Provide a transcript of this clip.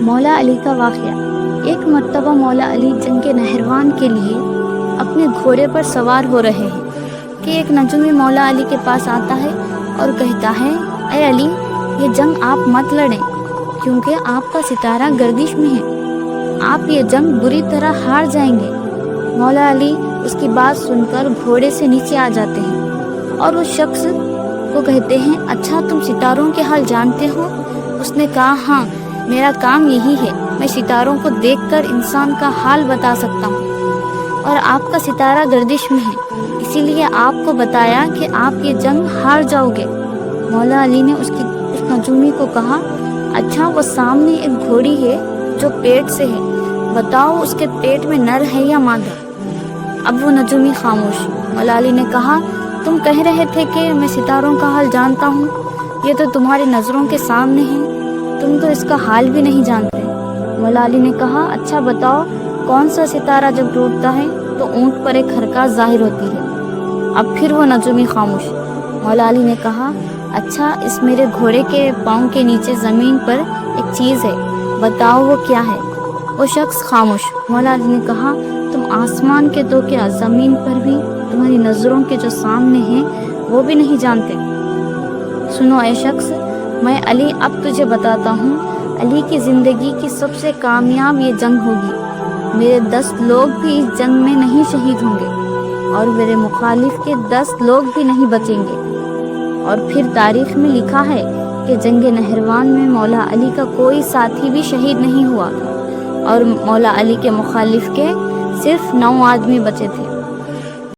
مولا علی کا واقعہ۔ ایک مرتبہ مولا علی جنگ نہروان کے لیے اپنے گھوڑے پر سوار ہو رہے ہیں کہ ایک نجومی مولا علی کے پاس آتا ہے اور کہتا ہے، اے علی، یہ جنگ آپ مت لڑیں کیونکہ آپ کا ستارہ گردش میں ہے، آپ یہ جنگ بری طرح ہار جائیں گے۔ مولا علی اس کی بات سن کر گھوڑے سے نیچے آ جاتے ہیں اور اس شخص کو کہتے ہیں، اچھا تم ستاروں کے حال جانتے ہو؟ اس نے کہا، ہاں، میرا کام یہی ہے، میں ستاروں کو دیکھ کر انسان کا حال بتا سکتا ہوں، اور آپ کا ستارہ گردش میں ہے، اسی لیے آپ کو بتایا کہ آپ یہ جنگ ہار جاؤ گے۔ مولا علی نے اس نجومی کو کہا، اچھا وہ سامنے ایک گھوڑی ہے جو پیٹ سے ہے، بتاؤ اس کے پیٹ میں نر ہے یا مادہ؟ اب وہ نجومی خاموش۔ مولا علی نے کہا، تم کہہ رہے تھے کہ میں ستاروں کا حال جانتا ہوں، یہ تو تمہاری نظروں کے سامنے ہے، تم تو اس کا حال بھی نہیں جانتے۔ مولا علی نے کہا، اچھا بتاؤ، کون سا ستارہ جب ٹوٹتا ہے تو اونٹ پر ایک حرکت ظاہر ہوتی ہے؟ اب پھر وہ نجومی خاموش۔ مولا علی نے کہا، اچھا اس میرے گھوڑے کے پاؤں کے نیچے زمین پر ایک چیز ہے، بتاؤ وہ کیا ہے؟ وہ شخص خاموش۔ مولا علی نے کہا، تم آسمان کے تو کیا زمین پر بھی تمہاری نظروں کے جو سامنے ہیں وہ بھی نہیں جانتے؟ سنو اے شخص، میں علی اب تجھے بتاتا ہوں، علی کی زندگی کی سب سے کامیاب یہ جنگ ہوگی، میرے 10 لوگ بھی اس جنگ میں نہیں شہید ہوں گے اور میرے مخالف کے 10 لوگ بھی نہیں بچیں گے۔ اور پھر تاریخ میں لکھا ہے کہ جنگ نہروان میں مولا علی کا کوئی ساتھی بھی شہید نہیں ہوا تھا اور مولا علی کے مخالف کے صرف 9 آدمی بچے تھے۔